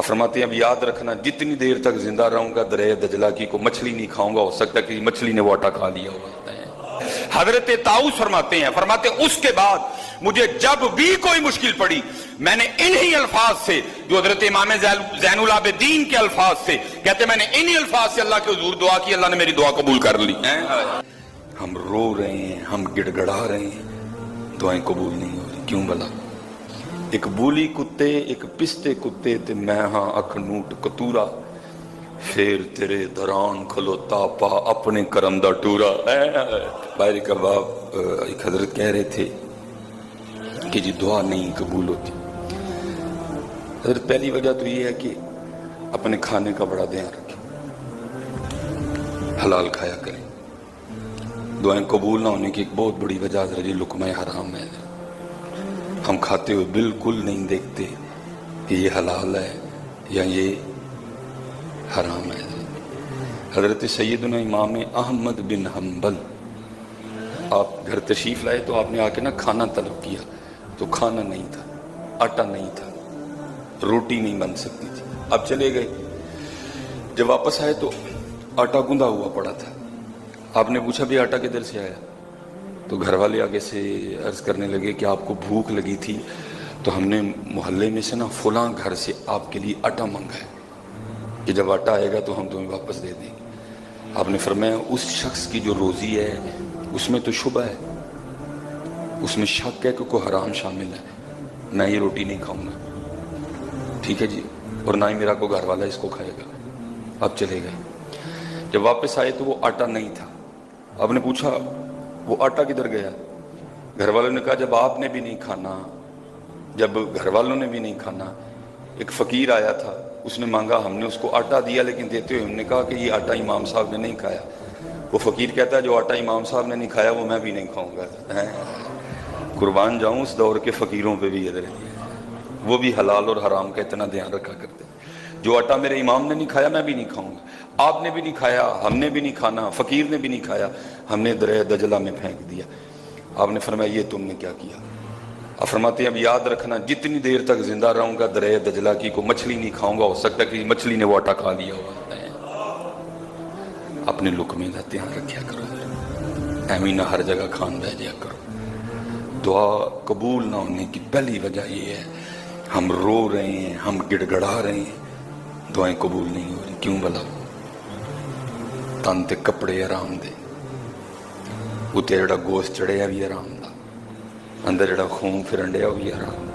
फरमाते हैं अब याद रखना जितनी देर तक जिंदा रहूंगा दरिया दजला की को मछली नहीं खाऊंगा, हो सकता है कि मछली ने वो आटा खा लिया होगा। हजरत ताऊस फरमाते उसके बाद मुझे जब भी कोई मुश्किल पड़ी मैंने इन्हीं अल्फाज से, जो हजरत इमाम ज़ैनुल आबिदीन के अल्फाज से कहते, मैंने इन्हीं अल्फाज से अल्लाह के हुजूर दुआ की, अल्लाह ने मेरी दुआ कबूल कर ली। हम रो रहे हैं, हम गिड़गड़ा रहे हैं, दुआएं कबूल नहीं हो रही, क्यों भला? एक बूली कुत्ते एक पिस्ते कुत्ते ते मैं हाँ अख नूट कतूरा, फिर तेरे दौरान खलोता पा अपने करम दा टूरा। बाहरी कबाब एक हजरत कह रहे थे कि जी दुआ नहीं कबूल होती। हजरत पहली वजह तो ये है कि अपने खाने का बड़ा ध्यान रखें, हलाल खाया करें। दुआएं कबूल ना होने की एक बहुत बड़ी वजह हजरत लुकमा हराम है। हम खाते हुए बिल्कुल नहीं देखते कि ये हलाल है या ये हराम है। हजरत सैयदना इमाम अहमद बिन हम्बल आप घर तशरीफ लाए तो आपने आके ना खाना तलब किया, तो खाना नहीं था, आटा नहीं था, रोटी नहीं बन सकती थी। अब चले गए, जब वापस आए तो आटा गूंदा हुआ पड़ा था। आपने पूछा भी आटा किधर से आया? तो घर वाले आगे से अर्ज करने लगे कि आपको भूख लगी थी तो हमने मोहल्ले में से ना फलां घर से आपके लिए आटा मंगा है कि जब आटा आएगा तो हम तुम्हें वापस दे देंगे। आपने फरमाया उस शख्स की जो रोजी है उसमें तो शुबह है, उसमें शक है कि कोई हराम शामिल है, मैं ये रोटी नहीं खाऊंगा, ठीक है जी, और ना ही मेरा कोई घर वाला इसको खाएगा। अब चले गए, जब वापस आए तो वो आटा नहीं था। आपने पूछा वो आटा किधर गया? घर वालों ने कहा जब आपने भी नहीं खाना, जब घर वालों ने भी नहीं खाना, एक फकीर आया था, उसने मांगा, हमने उसको आटा दिया, लेकिन देते हुए हमने कहा कि ये आटा इमाम साहब ने नहीं खाया। वो फकीर कहता है जो आटा इमाम साहब ने नहीं खाया वो मैं भी नहीं खाऊंगा। कुर्बान जाऊं उस दौर के फकीरों पे भी इधर, वो भी हलाल और हराम का इतना ध्यान रखा करते। जो आटा मेरे इमाम ने नहीं खाया मैं भी नहीं खाऊंगा, आपने भी नहीं खाया, हमने भी नहीं खाना, फकीर ने भी नहीं खाया, हमने दरिया दजला में फेंक दिया। आपने फरमाया ये तुमने क्या किया? अब फरमाते हैं अब याद रखना जितनी देर तक जिंदा रहूंगा दरिया दजला की को मछली नहीं खाऊंगा, हो सकता है कि मछली ने वो आटा खा लिया होगा। अपने लुकमे का ध्यान रखा करो, एवं ना हर जगह खान बह जाया करो। दुआ कबूल ना होने की पहली वजह ये है हम रो रहे हैं, हम गिड़गड़ा रहे हैं, दुआएं कबूल नहीं हो रही, क्यों भला? तन ते कपड़े आराम दे, उत्ते जेड़ा गोश्त चढ़िया भी आराम दा, अंदर जेड़ा खून फिरन डिया भी आराम दा।